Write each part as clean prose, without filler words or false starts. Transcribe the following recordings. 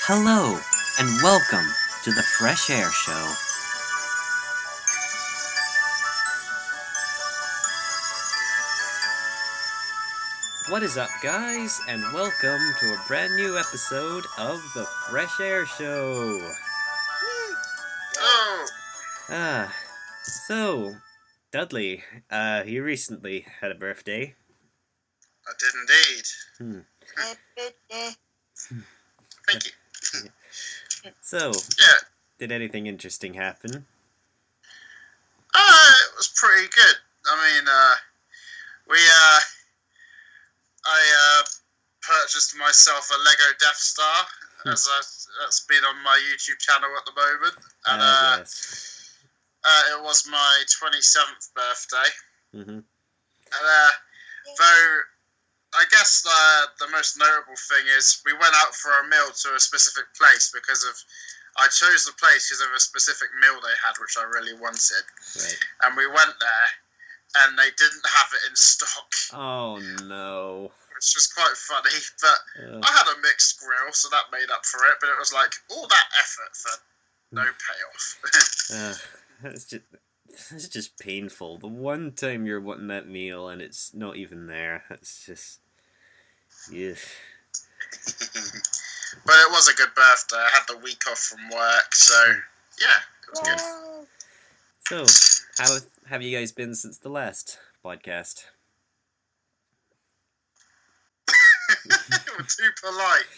Hello, and welcome to the Fresh Air Show. What is up, guys, and welcome to a brand new episode of the Fresh Air Show. Oh, So, Dudley, you recently had a birthday. I did indeed. Thank you. So, Yeah, did anything interesting happen? it was pretty good. I purchased myself a Lego Death Star, that's been on my YouTube channel at the moment, and Yes. it was my 27th birthday. Mm-hmm. And though I guess the most notable thing is we went out for a meal to a specific place I chose the place because of a specific meal they had, which I really wanted. Right. And we went there, and they didn't have it in stock, Oh no. which was quite funny. But I had a mixed grill, so that made up for it. But it was like all that effort for no payoff. It's just painful. The one time you're wanting that meal and it's not even there. It's just, yeah. But it was a good birthday. I had the week off from work, so yeah, it was good. So, how have you guys been since the last podcast? We're too polite.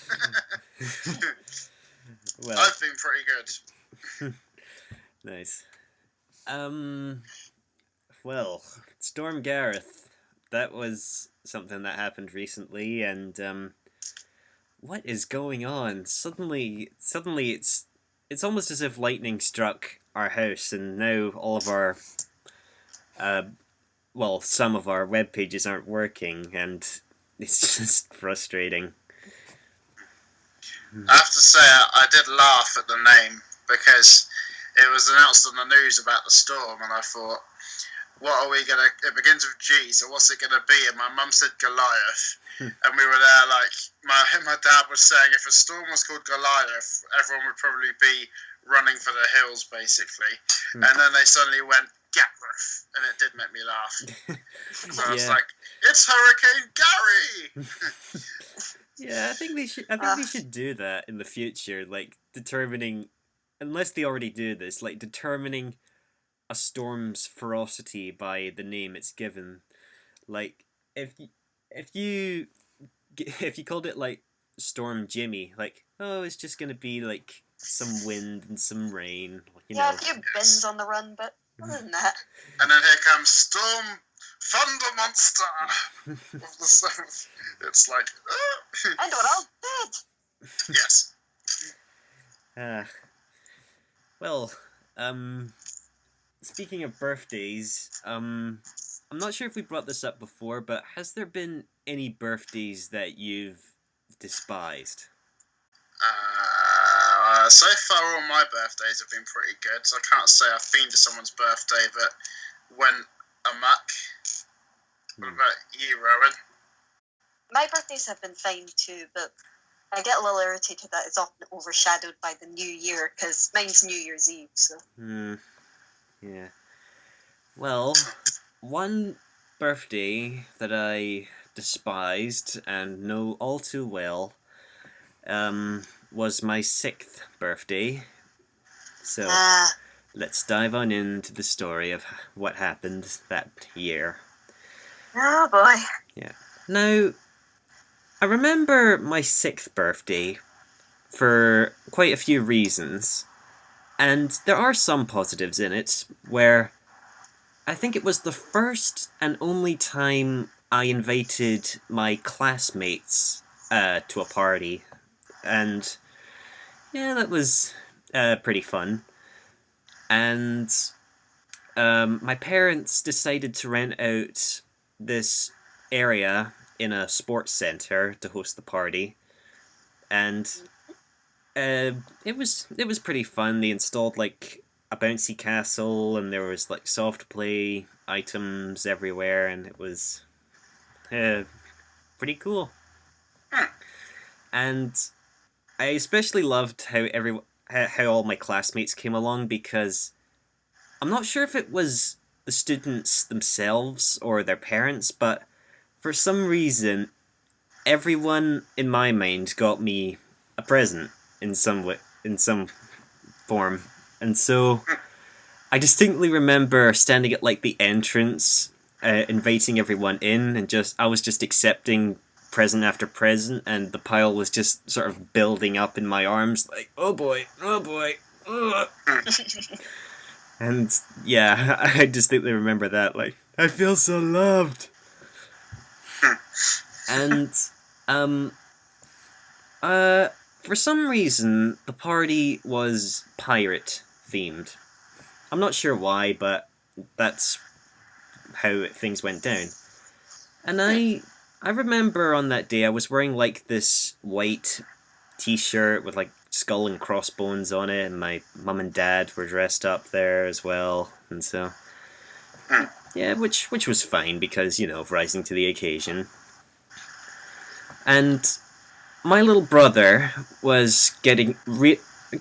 Well, I've been pretty good. nice. Well, Storm Gareth. That was something that happened recently, and what is going on? Suddenly, it's almost as if lightning struck our house, and now all of our, some of our web pages aren't working, and it's just frustrating. I have to say, I did laugh at the name because it was announced on the news about the storm, and I thought, what are we gonna? It begins with G, so what's it gonna be? And my mum said Goliath, and we were there like my dad was saying, if a storm was called Goliath, everyone would probably be running for the hills, basically. And then they suddenly went Gareth, and it did make me laugh. So I was like, it's Hurricane Gary. Yeah, I think they should do that in the future, like determining, unless they already do this, like determining a storm's ferocity by the name it's given. Like if you called it like Storm Jimmy, like, oh, it's just gonna be like some wind and some rain, you know. A few bins on the run, but other than that. And then here comes Storm Thunder Monster of the South. It's like, And we're all dead. Yes. Well, speaking of birthdays, I'm not sure if we brought this up before, but has there been any birthdays that you've despised? So far, all my birthdays have been pretty good. So I can't say I've been to someone's birthday that went amok. What about you, Rowan? My birthdays have been fine too, but I get a little irritated that it's often overshadowed by the New Year, because mine's New Year's Eve, so. Yeah. Well, one birthday that I despised and know all too well was my 6th birthday. So, let's dive on into the story of what happened that year. Oh boy. Yeah. Now, I remember my 6th birthday for quite a few reasons, and there are some positives in it, where I think it was the first and only time I invited my classmates to a party, and yeah, that was pretty fun. And my parents decided to rent out this area in a sports center to host the party, and it was pretty fun. They installed like a bouncy castle, and there was like soft play items everywhere, and it was pretty cool. And I especially loved how all my classmates came along because I'm not sure if it was the students themselves or their parents, but for some reason everyone in my mind got me a present in some way, in some form. And so I distinctly remember standing at like the entrance, inviting everyone in, and just I was just accepting present after present, and the pile was just sort of building up in my arms, like oh boy, oh boy, ugh. And yeah, I distinctly remember that. Like I feel so loved, and um, uh, for some reason the party was pirate themed. I'm not sure why, but that's how things went down. And I remember on that day I was wearing like this white t-shirt with like skull and crossbones on it, and my mum and dad were dressed up there as well, and so yeah, which was fine because rising to the occasion. And my little brother was getting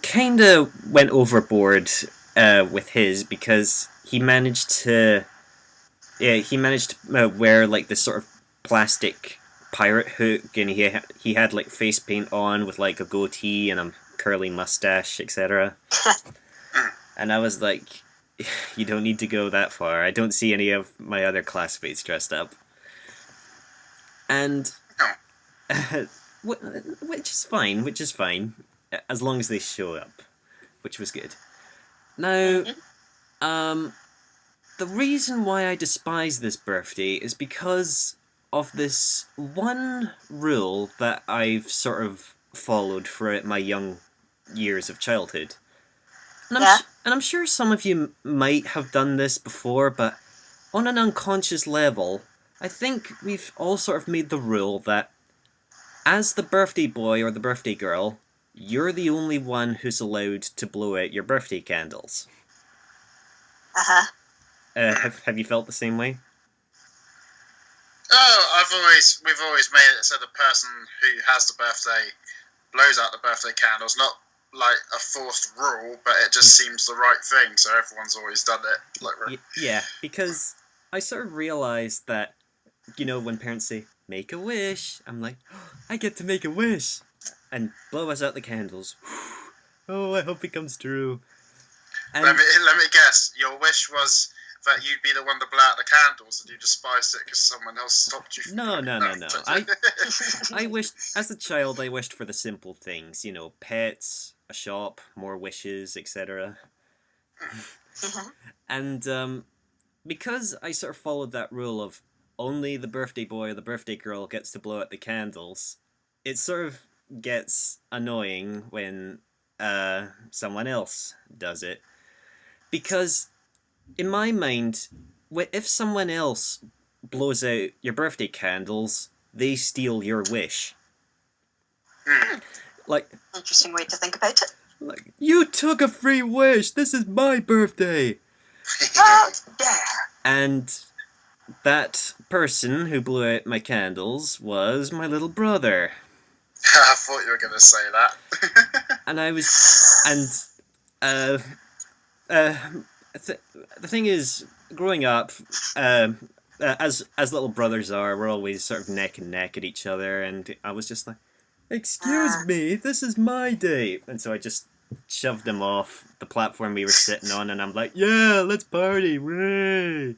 kind of went overboard with his because he managed to wear like this sort of plastic pirate hook, and he had like face paint on with like a goatee and a curly mustache, etc. And I was like, you don't need to go that far. I don't see any of my other classmates dressed up, and which is fine. Which is fine, as long as they show up, which was good. Now, the reason why I despise this birthday is because of this one rule that I've sort of followed throughout my young years of childhood. Yeah. And I'm sure some of you might have done this before, but on an unconscious level, I think we've all sort of made the rule that as the birthday boy or the birthday girl, you're the only one who's allowed to blow out your birthday candles. Uh-huh. Have you felt the same way? Oh, we've always made it so the person who has the birthday blows out the birthday candles. Not like a forced rule, but it just seems the right thing. So everyone's always done it. Like, yeah, because I sort of realized that when parents say make a wish, I'm like, oh, I get to make a wish and blow us out the candles. Oh, I hope it comes true. And let me guess. Your wish was that you'd be the one to blow out the candles, and you despised it because someone else stopped you. No. I wished, as a child, I wished for the simple things, pets, a shop, more wishes, etc. And because I sort of followed that rule of only the birthday boy or the birthday girl gets to blow out the candles, it sort of gets annoying when someone else does it. Because in my mind, if someone else blows out your birthday candles, they steal your wish. Like, interesting way to think about it. Like, you took a free wish. This is my birthday. Oh, yeah. And that person who blew out my candles was my little brother. I thought you were going to say that. And I was, and the thing is, growing up, as little brothers are, we're always sort of neck and neck at each other, and I was just like, excuse me, this is my day. And so I just shoved him off the platform we were sitting on, and I'm like, yeah, let's party, hooray!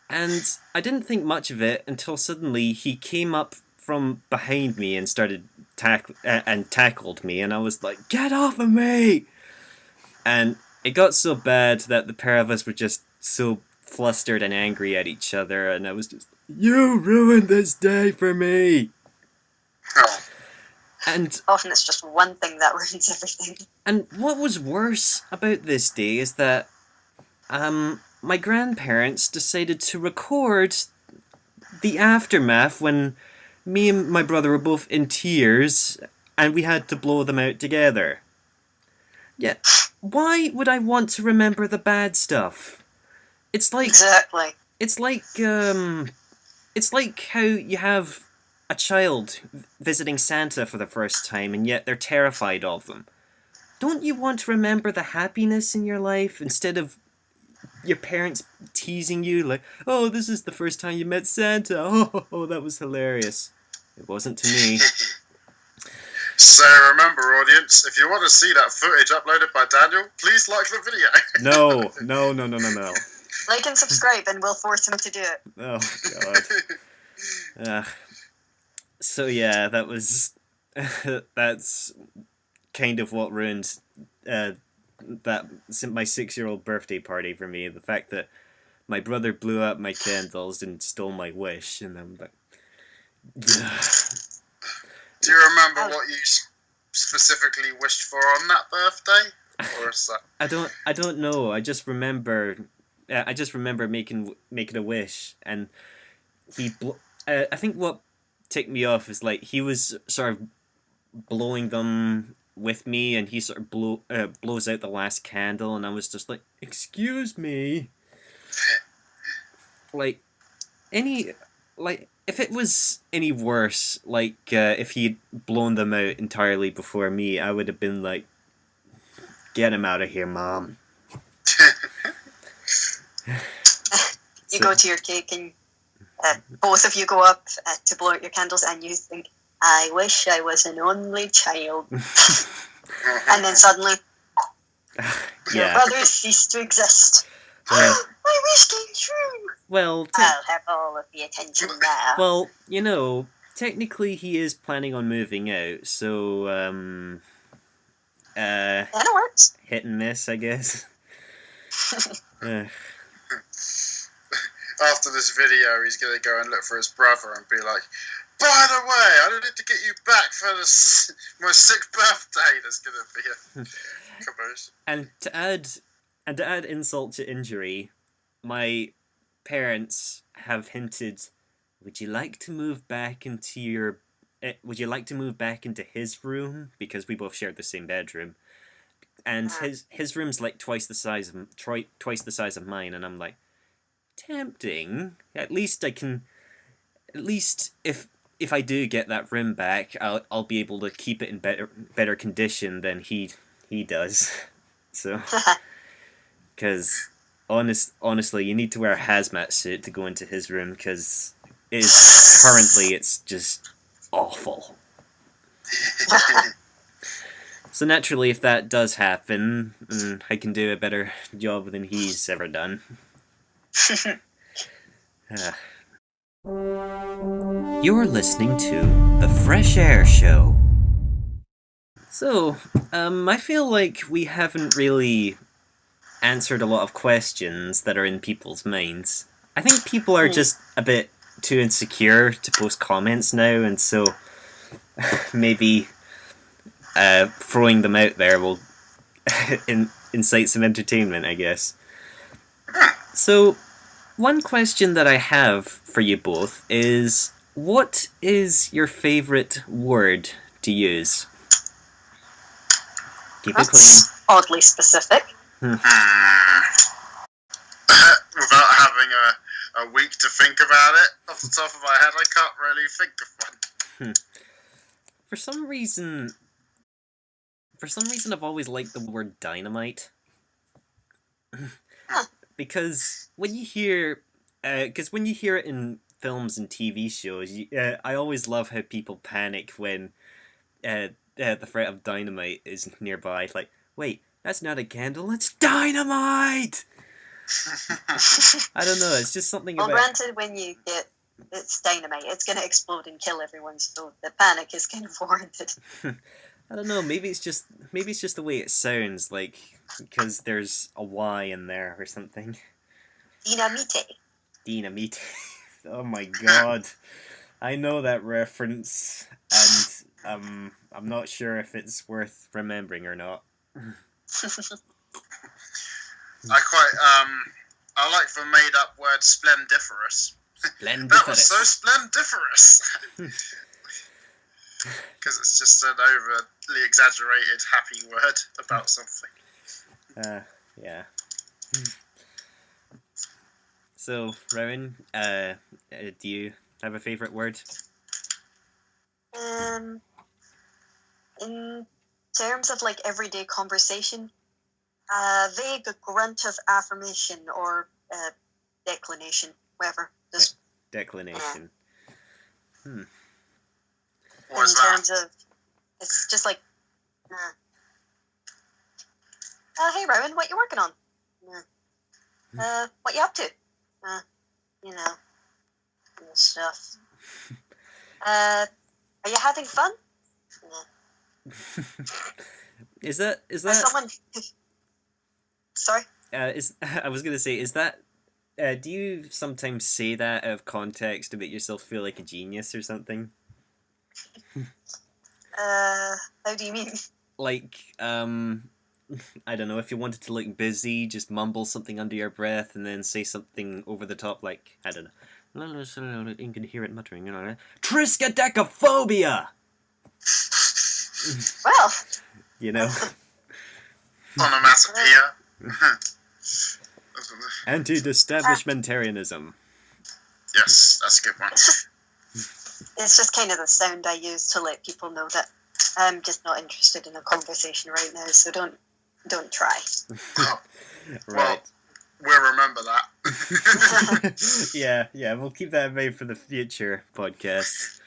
And I didn't think much of it until suddenly he came up from behind me and started tackled me, and I was like, get off of me! And it got so bad that the pair of us were just so flustered and angry at each other, and I was just, you ruined this day for me! Oh. And often it's just one thing that ruins everything. And what was worse about this day is that my grandparents decided to record the aftermath when me and my brother were both in tears and we had to blow them out together. Yeah, why would I want to remember the bad stuff? It's like exactly. It's like how you have a child visiting Santa for the first time, and yet they're terrified of them. Don't you want to remember the happiness in your life instead of your parents teasing you like, "Oh, this is the first time you met Santa. Oh, that was hilarious." It wasn't to me. So remember, audience, if you want to see that footage uploaded by Daniel, please like the video. No. Like and subscribe, and we'll force him to do it. Oh God. So yeah, that was that's kind of what ruined that my 6-year-old birthday party for me. The fact that my brother blew out my candles and stole my wish, and I'm like, Do you remember what you specifically wished for on that birthday, or is that? I don't know. I just remember making a wish, and I think what ticked me off is like he was sort of blowing them with me, and he sort of blows out the last candle, and I was just like, "Excuse me." Like if it was any worse, if he'd blown them out entirely before me, I would have been like, "Get him out of here, Mom." You go to your cake, and both of you go up to blow out your candles, and you think, "I wish I was an only child." And then suddenly, your brothers cease to exist. Yeah. My wish came true. Well, I'll have all of the attention now. Well, technically he is planning on moving out, so That works. hit and miss, I guess. After this video, he's going to go and look for his brother and be like, "By the way, I need to get you back for my 6th birthday." There's going to be a commotion. And to add insult to injury, my parents have hinted, "Would you like to move back into his room?" Because we both shared the same bedroom, and his room's like twice the size of mine, and I'm like, tempting. At least if I do get that room back, I'll be able to keep it in better condition than he does. So, because honestly, you need to wear a hazmat suit to go into his room, because currently it's just awful. So naturally, if that does happen, I can do a better job than he's ever done. You're listening to The Fresh Air Show. So, I feel like we haven't really answered a lot of questions that are in people's minds. I think people are just a bit too insecure to post comments now, and so maybe throwing them out there will incite some entertainment, I guess. So, one question that I have for you both is, what is your favourite word to use? Keep it clean. Oddly specific. Without having a week to think about it, off the top of my head, I can't really think of one. For some reason, I've always liked the word dynamite. Because when you hear it in films and TV shows, I always love how people panic when the threat of dynamite is nearby. Like, wait, that's not a candle, it's dynamite! I don't know, it's just something about... Well, granted, when you get it's dynamite, it's going to explode and kill everyone, so the panic is kind of warranted. I don't know, maybe it's just the way it sounds, like, because there's a Y in there or something. Dynamite. Oh my god. I know that reference, and I'm not sure if it's worth remembering or not. I like the made up word splendiferous. That was so splendiferous. Because it's just an overly exaggerated happy word about something. Yeah. So, Rowan, do you have a favourite word? In terms of like everyday conversation, a vague grunt of affirmation or declination, whatever. Just Declination. What in is that? terms of, it's just like, hey Rowan, what you working on? What you up to? You know, and stuff. Are you having fun? Is that Someone? Sorry. I was gonna say, is that do you sometimes say that out of context to make yourself feel like a genius or something? How do you mean? Like, I don't know, if you wanted to look busy, just mumble something under your breath and then say something over the top, like, I don't know, incoherent muttering, you know, Triskaidekaphobia! Well, You know? Onomatopoeia. Anti-establishmentarianism. Yes, that's a good one. it's just kind of the sound I use to let people know that I'm just not interested in a conversation right now, so don't try. Right. We'll remember that. Yeah, we'll keep that in mind for the future podcasts.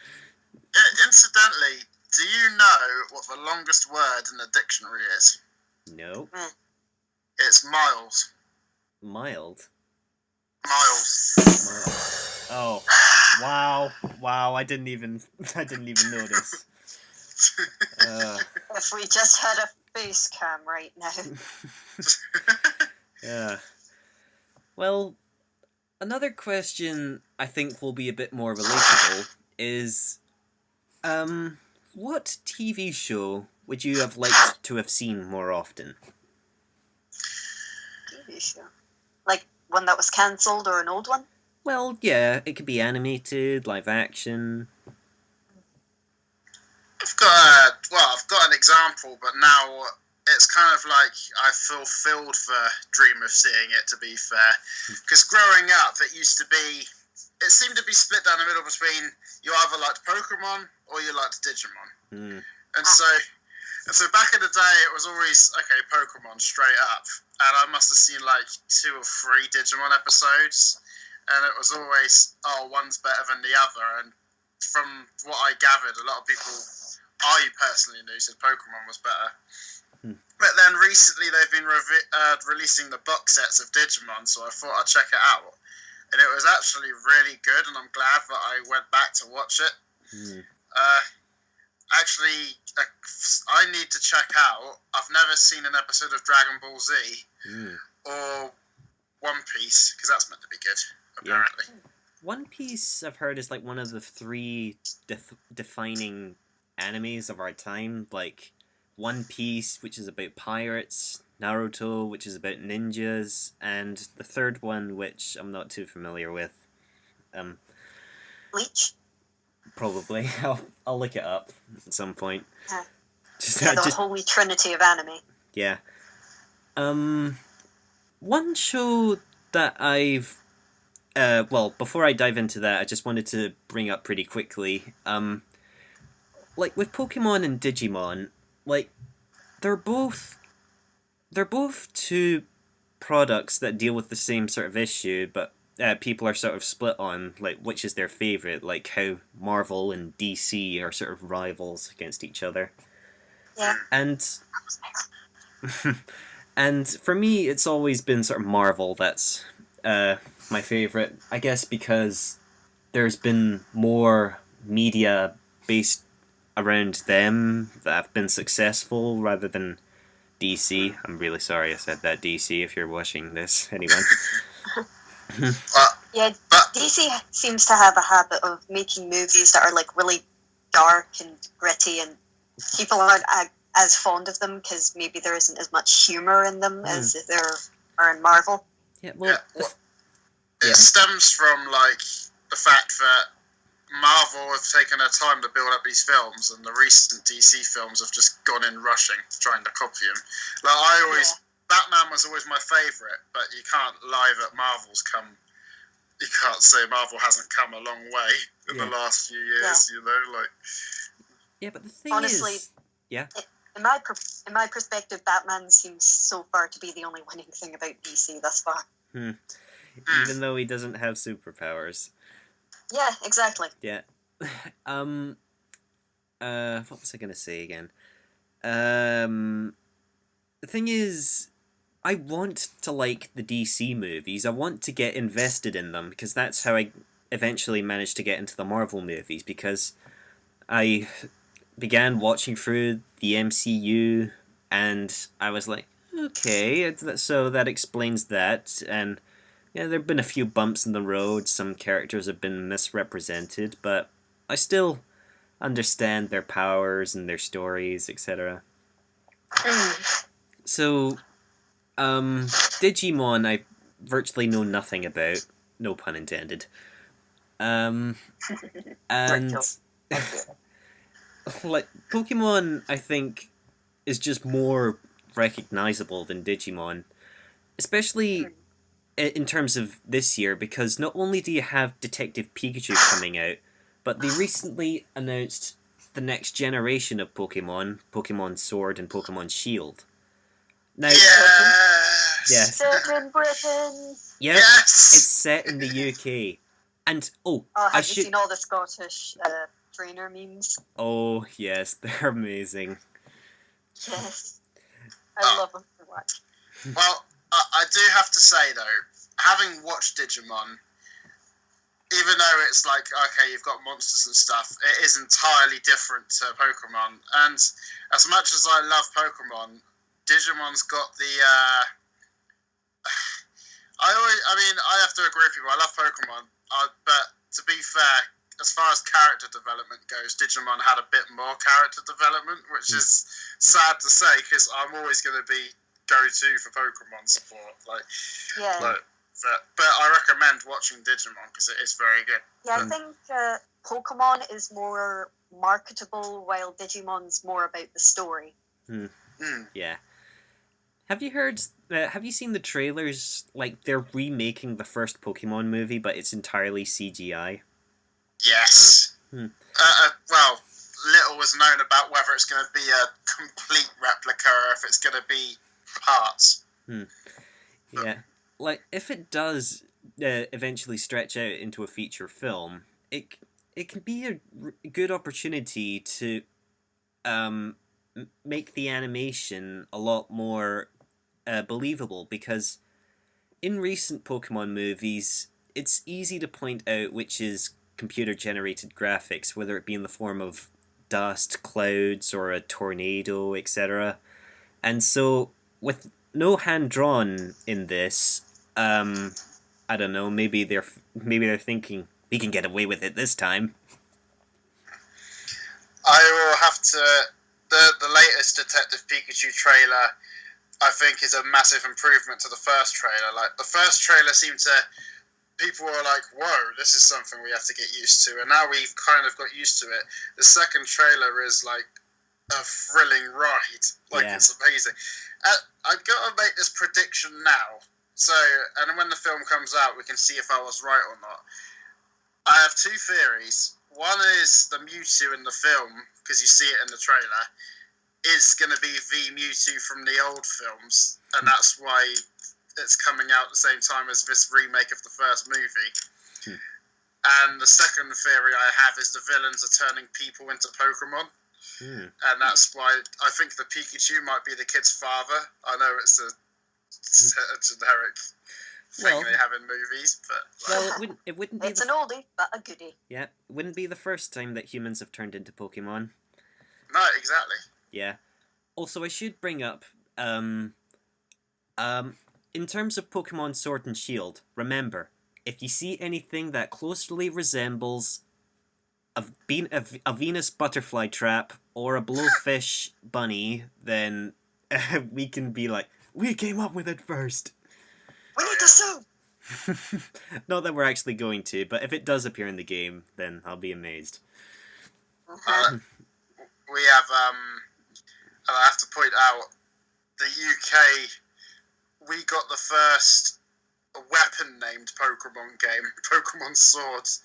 Incidentally, do you know what the longest word in the dictionary is? No. It's miles. Mild? Miles. Oh. Wow, I didn't even notice. If we just had a face cam right now. Yeah. Well, another question I think will be a bit more relatable is, what TV show would you have liked to have seen more often? TV show? Like one that was cancelled or an old one? Well, yeah, it could be animated, live action. I've got an example, but now it's kind of like I fulfilled the dream of seeing it, to be fair. Because growing up, it seemed to be split down the middle between you either liked Pokemon or you liked Digimon. And so back in the day, it was always, okay, Pokemon straight up. And I must have seen like 2 or 3 Digimon episodes. And it was always, one's better than the other. And from what I gathered, a lot of people I personally knew said Pokemon was better. But then recently they've been releasing the box sets of Digimon, so I thought I'd check it out. And it was actually really good, and I'm glad that I went back to watch it. Actually, I need to check out, I've never seen an episode of Dragon Ball Z or One Piece, because that's meant to be good, apparently. Yeah. One Piece, I've heard, is like one of the 3 defining animes of our time. Like One Piece, which is about pirates, Naruto, which is about ninjas, and the third one, which I'm not too familiar with. Bleach? Probably. I'll look it up at some point. The holy trinity of anime. Yeah. One show that I've before I dive into that, I just wanted to bring up pretty quickly, like with Pokemon and Digimon, like they're both 2 products that deal with the same sort of issue, but people are sort of split on like which is their favorite, like how Marvel and DC are sort of rivals against each other. Yeah. And for me, it's always been sort of Marvel that's my favorite, I guess, because there's been more media based around them that have been successful rather than DC. I'm really sorry I said that, DC, if you're watching this, anyone. Yeah, DC seems to have a habit of making movies that are like really dark and gritty, and people aren't as fond of them because maybe there isn't as much humor in them as there are in Marvel. Yeah, well, it stems from like the fact that Marvel have taken their time to build up these films, and the recent DC films have just gone in rushing, trying to copy them. Like Batman was always my favourite, but you can't lie that you can't say Marvel hasn't come a long way in the last few years, you know, like. Yeah, but the thing Honestly, is... Yeah? in my perspective, Batman seems so far to be the only winning thing about DC thus far. Even though he doesn't have superpowers. Yeah, exactly. Yeah. What was I gonna say again? The thing is, I want to like the DC movies. I want to get invested in them, because that's how I eventually managed to get into the Marvel movies, because I began watching through the MCU, and I was like, okay, so that explains that, and yeah, there have been a few bumps in the road, some characters have been misrepresented, but I still understand their powers and their stories, etc. So, Digimon I virtually know nothing about, no pun intended. And like Pokemon, I think is just more recognizable than Digimon, especially in terms of this year, because not only do you have Detective Pikachu coming out, but they recently announced the next generation of Pokemon, Pokemon Sword and Pokemon Shield. Now, yes, Set in Britain. yep, Yes! it's set in the UK, and Have you seen all the Scottish trainer memes? Oh yes, they're amazing. Yes, I love them so much. Well, I do have to say though, having watched Digimon, even though it's like, okay, you've got monsters and stuff, it is entirely different to Pokemon. And as much as I love Pokemon, Digimon's got the I have to agree with you. I love Pokemon, but to be fair, as far as character development goes, Digimon had a bit more character development, which is sad to say because I'm always going to be go-to for Pokemon support. But I recommend watching Digimon because it is very good. Yeah, I think Pokemon is more marketable, while Digimon's more about the story. Yeah. Have you seen the trailers? Like, they're remaking the first Pokemon movie, but it's entirely CGI. Yes. Well, little was known about whether it's going to be a complete replica or if it's going to be parts. Yeah. Like, if it does eventually stretch out into a feature film, it can be a good opportunity to make the animation a lot more believable, because in recent Pokemon movies, it's easy to point out which is computer-generated graphics, whether it be in the form of dust, clouds, or a tornado, etc. And so, with no hand-drawn in this, I don't know, maybe they're thinking, we can get away with it this time. I will have to... The latest Detective Pikachu trailer, I think, is a massive improvement to the first trailer. Like, the first trailer seemed to... People were like, whoa, this is something we have to get used to. And now we've kind of got used to it. The second trailer is, like, a thrilling ride. Like, yeah. It's amazing. I've got to make this prediction now. So, and when the film comes out, we can see if I was right or not. I have two theories. One is the Mewtwo in the film, because you see it in the trailer, is going to be the Mewtwo from the old films, and that's why it's coming out at the same time as this remake of the first movie. And the second theory I have is the villains are turning people into Pokemon, and that's why I think the Pikachu might be the kid's father. I know it's a generic thing they have in movies, but it wouldn't be. It's an oldie, but a goodie. Yeah, it wouldn't be the first time that humans have turned into Pokemon. No, exactly. Yeah. Also, I should bring up, in terms of Pokemon Sword and Shield, remember, if you see anything that closely resembles a Venus butterfly trap or a blowfish bunny, then we can be like, we came up with it first. We need to sue! Not that we're actually going to, but if it does appear in the game, then I'll be amazed. We have, I have to point out, the UK, we got the first weapon-named Pokemon game, Pokemon Swords.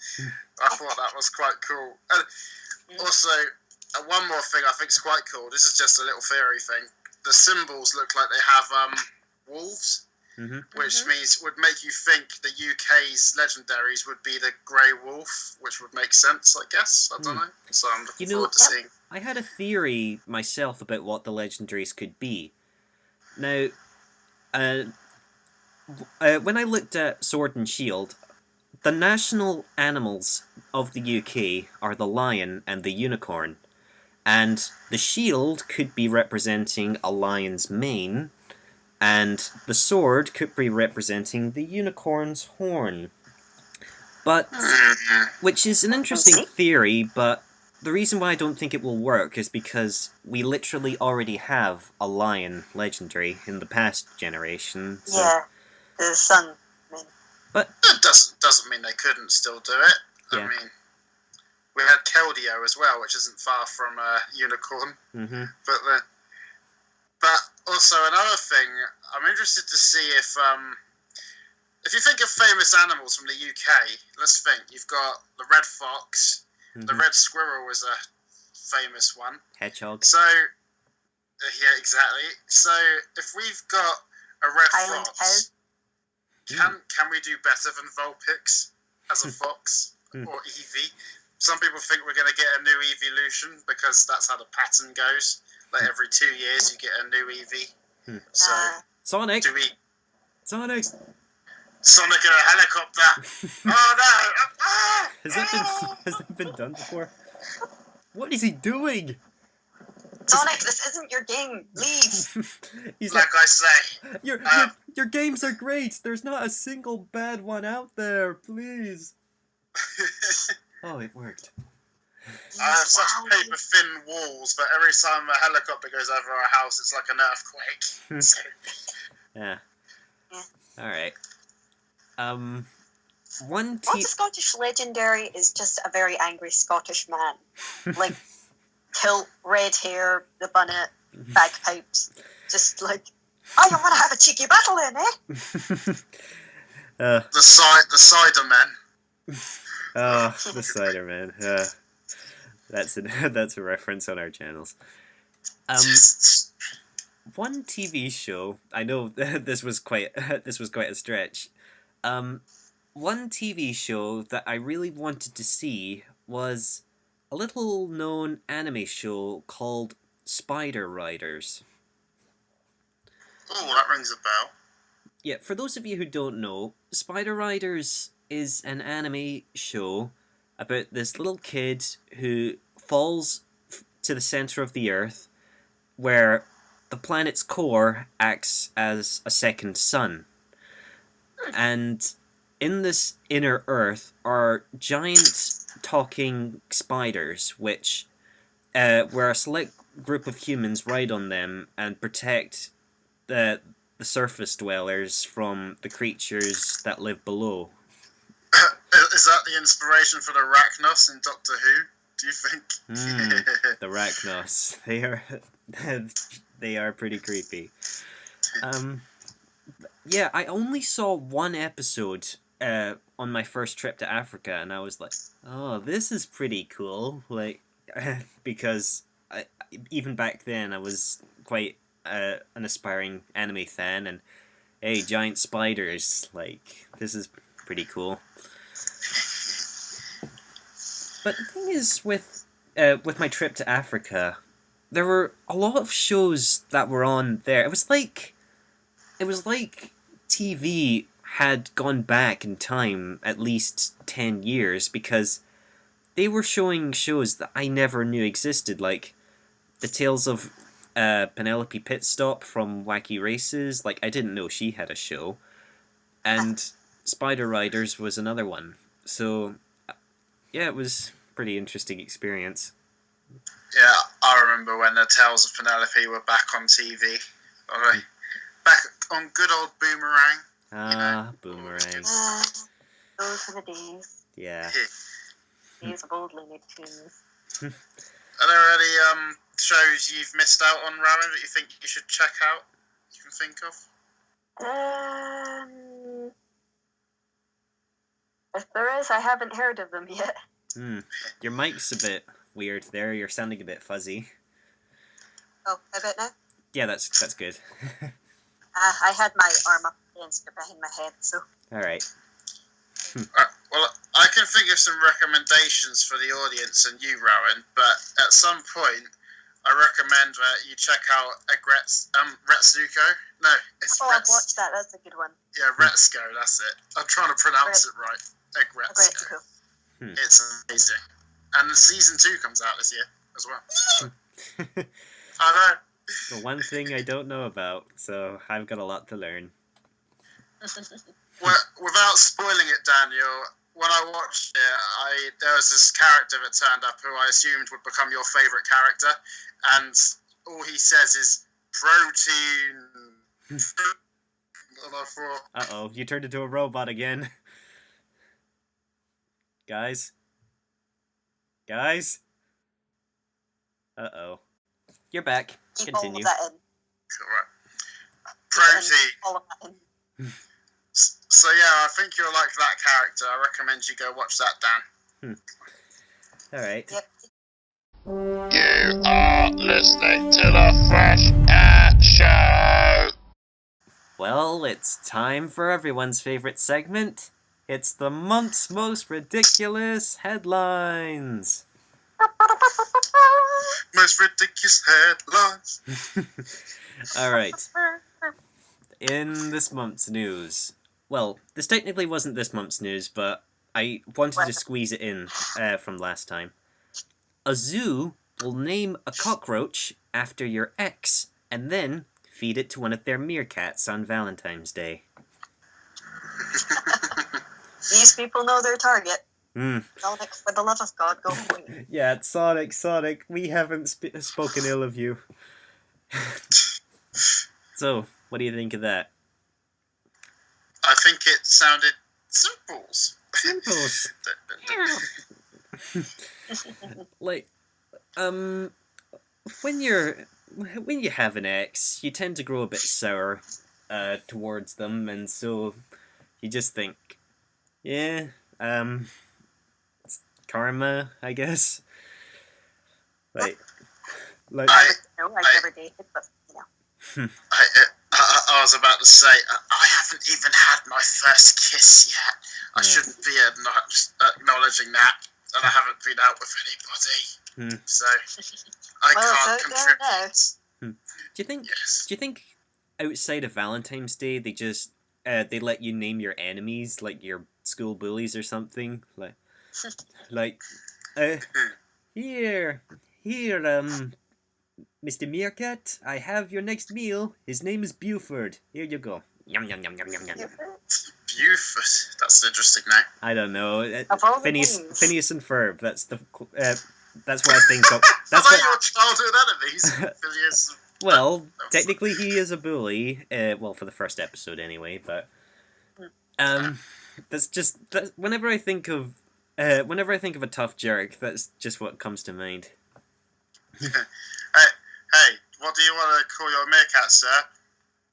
I thought that was quite cool. And also, one more thing I think is quite cool. This is just a little theory thing. The symbols look like they have wolves, which means would make you think the UK's legendaries would be the grey wolf, which would make sense, I guess. I don't know. So I'm looking forward to seeing. I had a theory myself about what the legendaries could be. Now, when I looked at Sword and Shield, the national animals of the UK are the lion and the unicorn. And the shield could be representing a lion's mane, and the sword could be representing the unicorn's horn. But, which is an interesting theory, but the reason why I don't think it will work is because we literally already have a lion legendary in the past generation. So. Yeah, the sun. But it doesn't mean they couldn't still do it. Yeah. I mean, we had Keldeo as well, which isn't far from a unicorn. But also another thing, I'm interested to see if you think of famous animals from the UK, let's think. You've got the red fox, the red squirrel was a famous one. Hedgehog. So, yeah, exactly. So, if we've got a red fox, can we do better than Vulpix as a fox or Eevee? Some people think we're going to get a new evolution because that's how the pattern goes. Like every 2 years, you get a new Eevee. So, Sonic. Sonic in a helicopter. Oh no! Has that been done before? What is he doing? Sonic, this isn't your game. Leave. He's like I say, your games are great. There's not a single bad one out there. Please. Oh, it worked. I have such paper thin walls, but every time a helicopter goes over our house, it's like an earthquake. So. Yeah. All right. What's a Scottish legendary is just a very angry Scottish man. Like, kilt, red hair, the bonnet, bagpipes. Just like, oh, you want to have a cheeky battle then, eh? The cider men. Oh, the cider man. That's a reference on our channels. One TV show. I know this was quite a stretch. One TV show that I really wanted to see was a little known anime show called Spider Riders. Oh, that rings a bell. Yeah, for those of you who don't know, Spider Riders is an anime show about this little kid who falls to the center of the Earth, where the planet's core acts as a second sun. And in this inner Earth are giant talking spiders, which where a select group of humans ride on them and protect the surface dwellers from the creatures that live below. Is that the inspiration for the Arachnos in Doctor Who, do you think? The Arachnos. They are pretty creepy. Yeah, I only saw one episode on my first trip to Africa, and I was like, oh, this is pretty cool. Like, because even back then I was quite an aspiring anime fan, and hey, giant spiders, like, this is pretty cool. But the thing is, with my trip to Africa, there were a lot of shows that were on there. It was like TV had gone back in time at least 10 years, because they were showing shows that I never knew existed, like the Tales of Penelope Pitstop from Wacky Races. Like, I didn't know she had a show. And Spider Riders was another one. So, yeah, it was a pretty interesting experience. Yeah, I remember when the Tales of Penelope were back on TV. Back on good old Boomerang. Boomerang. Those are the days. Yeah. Days of old Looney Tunes. Are there any shows you've missed out on, Rowan, that you think you should check out? You can think of? If there is, I haven't heard of them yet. Your mic's a bit weird there. You're sounding a bit fuzzy. Oh, how about now? Yeah, that's good. I had my arm up against it behind my head, so. Alright. Well, I can think of some recommendations for the audience and you, Rowan, but at some point, I recommend that you check out Retsuko. No, it's I've watched that. That's a good one. Yeah, Retsuko, that's it. I'm trying to pronounce it right. Retsuko. It's amazing. And season 2 comes out this year as well. I know. The one thing I don't know about, so I've got a lot to learn. Well, without spoiling it, Daniel, when I watched it, there was this character that turned up who I assumed would become your favourite character, and all he says is protein. And I thought, uh-oh, you turned into a robot again. Guys? Uh-oh. You're back. Keep Continue. all of that in. protein. All of that in. So yeah, I think you'll like that character. I recommend you go watch that, Dan. Alright. Yep. You are listening to the Fresh Air Show. Well, it's time for everyone's favourite segment. It's the month's most ridiculous headlines. Most ridiculous headlines. Alright. In this month's news. Well, this technically wasn't this month's news, but I wanted to squeeze it in from last time. A zoo will name a cockroach after your ex, and then feed it to one of their meerkats on Valentine's Day. These people know their target. Sonic, for the love of God, go away. Yeah, it's Sonic, we haven't spoken ill of you. So, what do you think of that? I think it sounded simples. Simples. Like, when you have an ex, you tend to grow a bit sour towards them, and so you just think, yeah, it's karma, I guess. Like I never dated, but you know. I was about to say, I haven't even had my first kiss yet. I shouldn't be acknowledging that, and I haven't been out with anybody, so I can't contribute. Do you think? Yes. Do you think outside of Valentine's Day they just they let you name your enemies, like your school bullies or something, like here, Mr. Meerkat, I have your next meal. His name is Buford. Here you go. Yum yum yum yum yum yum. Buford. That's an interesting name. I don't know. Phineas and Ferb. That's what I think of. That's what your childhood enemies. Phineas. Well, technically he is a bully. Well, for the first episode anyway. But whenever I think of a tough jerk, that's just what comes to mind. Hey, what do you want to call your meerkat, sir?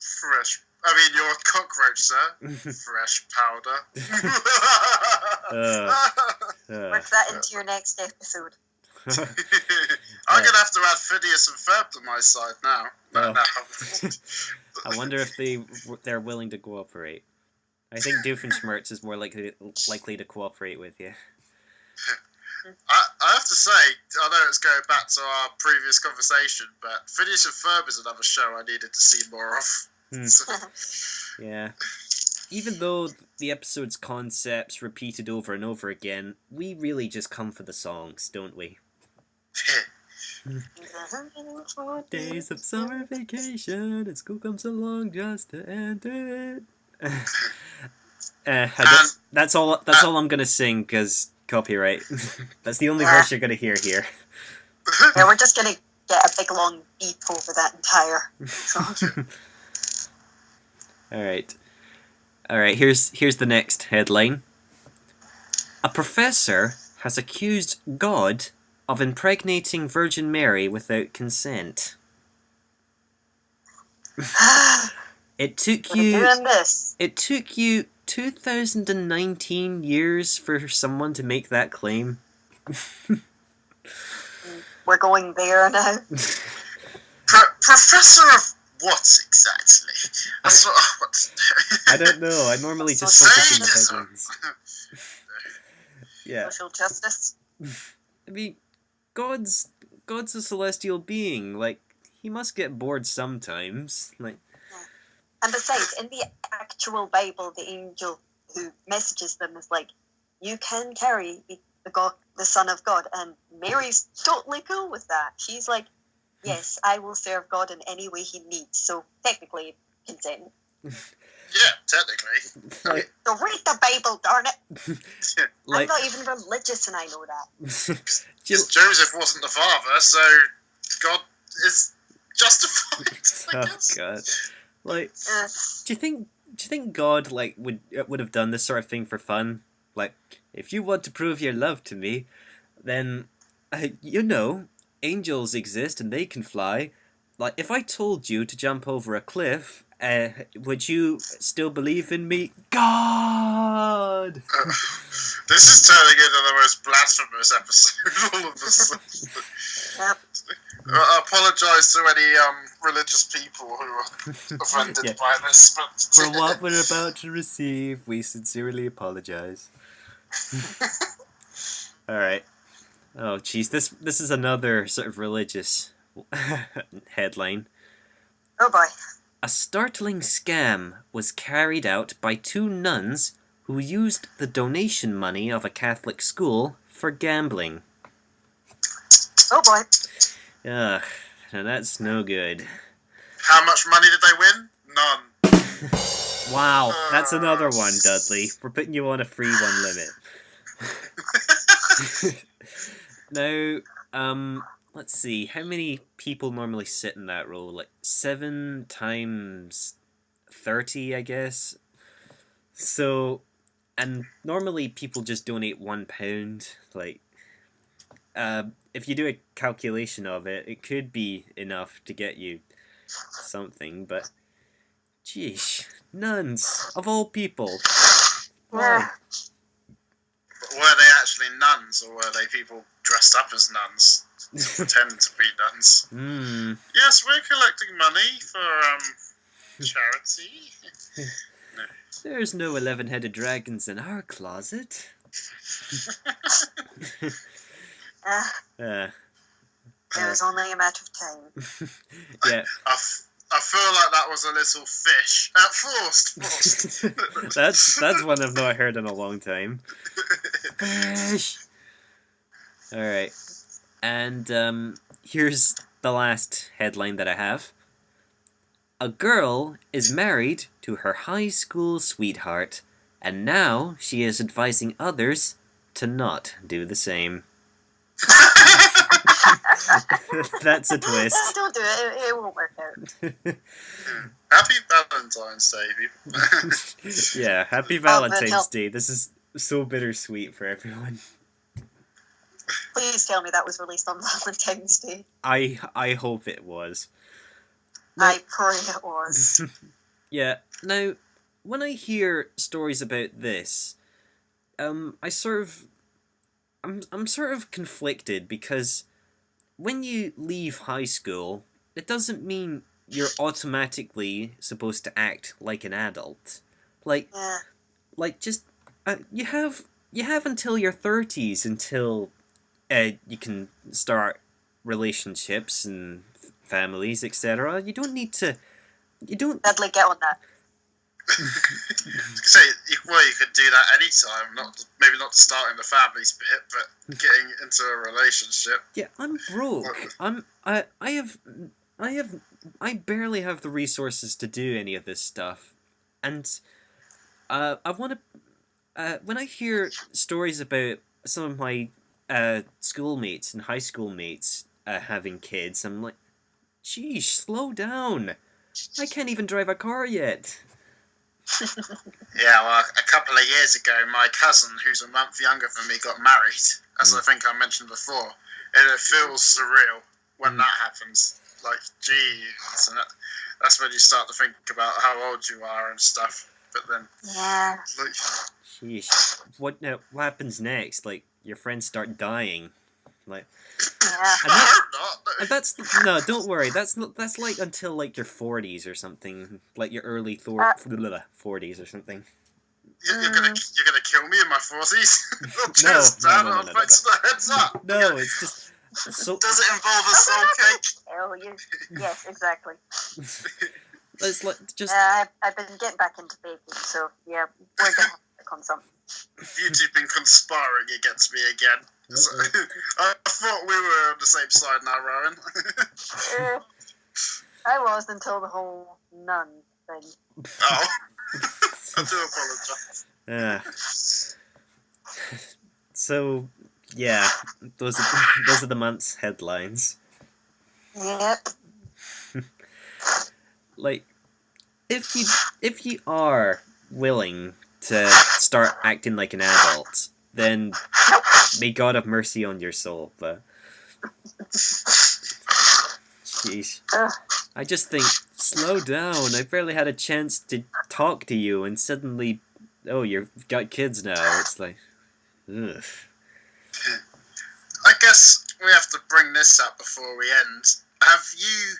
Fresh. I mean, your cockroach, sir. Fresh powder. Work that into your next episode. I'm going to have to add Phineas and Ferb to my side now. No. I wonder if they're willing to cooperate. I think Doofenshmirtz is more likely to cooperate with you. I have to say, I know it's going back to our previous conversation, but Phineas and Ferb is another show I needed to see more of. Yeah. Even though the episode's concepts repeated over and over again, we really just come for the songs, don't we? Days of summer vacation, and school comes along just to end it. That's all I'm gonna sing, because copyright. That's the only verse you're gonna hear here. Yeah, we're just gonna get a big long beep over that entire song. Alright, here's the next headline. A professor has accused God of impregnating Virgin Mary without consent. It took you 2019 years for someone to make that claim. we're going there now. Professor of what exactly? That's what I want to know. I don't know. I normally So just focus on the sadism. headlines. Yeah. Social justice. I mean, God's a celestial being. Like, he must get bored sometimes. Like, And besides, in the actual Bible, the angel who messages them is like, you can carry the Son of God. And Mary's totally cool with that. She's like, yes, I will serve God in any way he needs. So technically, consent. Yeah, technically. like, So read the Bible, darn it. I'm like, not even religious and I know that. Joseph wasn't the father, so God is justified, I oh guess. god, like, Uh, do you think God like would have done this sort of thing for fun? Like, if you want to prove your love to me, then angels exist and they can fly. Like, if I told you to jump over a cliff, would you still believe in me? God! This is turning into the most blasphemous episode all of a sudden. yep. I apologise to any religious people who are offended Yeah. by this, but For what we're about to receive, we sincerely apologize. Alright. Oh, jeez, this is another sort of religious headline. Oh boy. A startling scam was carried out by two nuns who used the donation money of a Catholic school for gambling. Oh boy. Ugh, now that's no good. how much money did they win? None. Wow, that's another one, Dudley. We're putting you on a free one limit. Now, let's see. How many people normally sit in that row? Like 7 times 30, I guess. So, and normally people just donate £1. Like, if you do a calculation of it, it could be enough to get you something, but geesh, nuns of all people. Yeah. But were they actually nuns, or were they people dressed up as nuns, pretending to be nuns? Yes, we're collecting money for charity. There's no 11-headed dragons in our closet. There's only a matter of time. Yeah. I feel like that was a little fish. Forced. That's one I've not heard in a long time. Fish. All right, and here's the last headline that I have. A girl is married to her high school sweetheart, and now she is advising others to not do the same. That's a twist. Don't do it. It won't work out. Happy Valentine's Day, people. Yeah, happy Valentine's Day. This is so bittersweet for everyone. Please tell me that was released on Valentine's Day. I hope it was. I pray it was. Yeah. Now, when I hear stories about this, I'm sort of conflicted, because when you leave high school, it doesn't mean you're automatically supposed to act like an adult. Like, Yeah. just you have until your 30s until you can start relationships and families, etc. You don't need to. You don't. Dudley, get on that. So, you could do that anytime. Maybe not starting the families bit, but getting into a relationship. Yeah, I'm broke. I barely have the resources to do any of this stuff, and I want to. When I hear stories about some of my schoolmates and high school mates having kids, I'm like, "Geez, slow down! I can't even drive a car yet." Yeah, well, a couple of years ago, my cousin, who's a month younger than me, got married, as I think I mentioned before, and it feels surreal when that happens. Like, geez, and that's when you start to think about how old you are and stuff. But then, Yeah. like, Sheesh. What happens next? Like, your friends start dying. Like, Yeah. and that, Not. and that's no, don't worry. That's not. That's like until like your 40s or something, like your early 40s or something. You're gonna kill me in my 40s? No, I'll fight to the heads up. No, it's just so. Does it involve a soul cake? Hell, yes, exactly. It's like just. I've been getting back into baking, so yeah, we're gonna have to come some. You two been conspiring against me again. I thought we were on the same side now, Rowan. I was until the whole nun thing. Oh. I do apologise. So yeah, those are the month's headlines. Yep. Like, if you are willing to start acting like an adult, then may God have mercy on your soul. But jeez, I just think, slow down. I barely had a chance to talk to you, and suddenly, oh, you've got kids now. It's like, ugh. I guess we have to bring this up before we end. Have you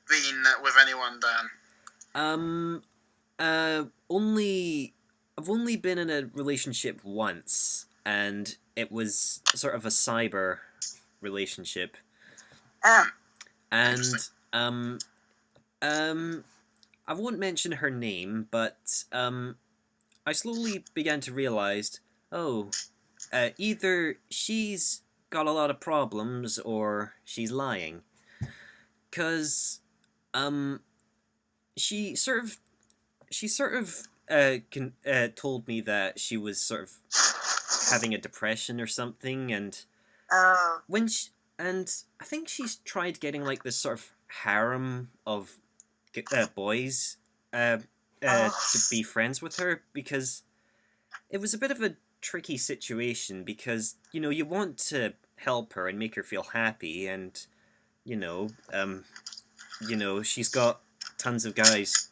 been with anyone, Dan? I've only been in a relationship once, and it was sort of a cyber relationship. And I won't mention her name, but I slowly began to realize, either she's got a lot of problems or she's lying. 'Cause she sort of told me that she was sort of having a depression or something, and and I think she's tried getting like this sort of harem of boys to be friends with her, because it was a bit of a tricky situation, because you want to help her and make her feel happy, and she's got tons of guys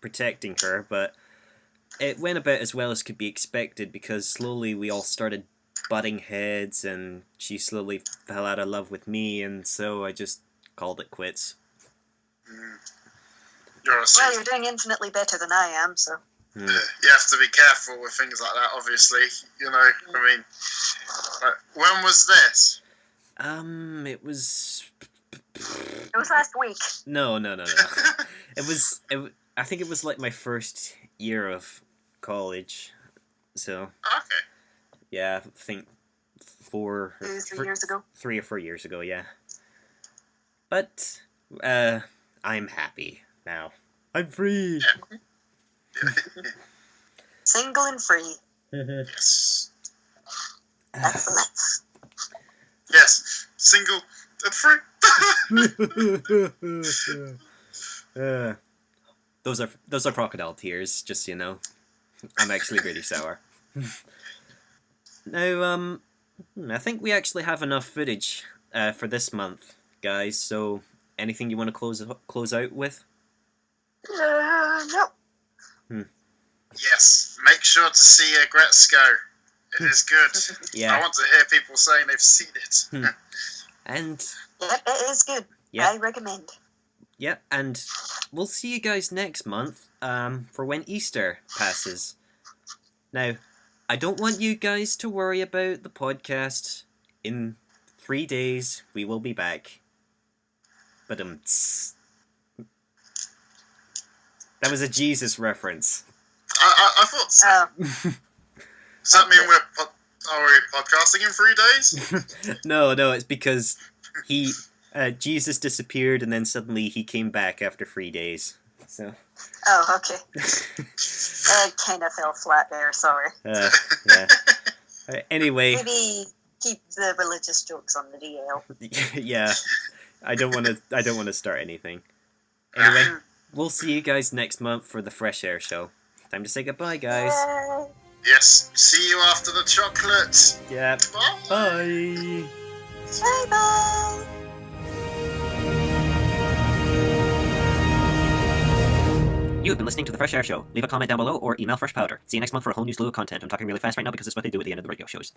protecting her, but it went about as well as could be expected, because slowly we all started butting heads, and she slowly fell out of love with me, and so I just called it quits. Well, you're doing infinitely better than I am, so. You have to be careful with things like that, obviously. I mean, when was this? It was... It was last week. No. I think it was like my first year of college, so... Okay. Yeah, I think 3 years ago. 3 or 4 years ago, yeah. But, I'm happy now. I'm free! Yeah. Single and free. Yes. That's Yes, single and free. Those are crocodile tears, just so you know. I'm actually really sour. Now, I think we actually have enough footage for this month, guys. So, anything you want to close out with? No. Yes, make sure to see Gretzko. It is good. Yeah. I want to hear people saying they've seen it. And yep, it is good. Yeah. I recommend. Yeah, and we'll see you guys next month for when Easter passes. Now, I don't want you guys to worry about the podcast. In 3 days, we will be back. But that was a Jesus reference. I thought so. Oh. Does that mean are we podcasting in 3 days? No, it's because Jesus disappeared and then suddenly he came back after 3 days. So. Oh, okay. It kind of fell flat there. Sorry. Yeah. Anyway. Maybe keep the religious jokes on the DL. Yeah. I don't want to start anything. Anyway, we'll see you guys next month for the Fresh Air Show. Time to say goodbye, guys. Yay. Yes. See you after the chocolate. Yeah. Bye. Bye. Bye-bye. You have been listening to the Fresh Air Show. Leave a comment down below or email Fresh Powder. See you next month for a whole new slew of content. I'm talking really fast right now because it's what they do at the end of the radio shows.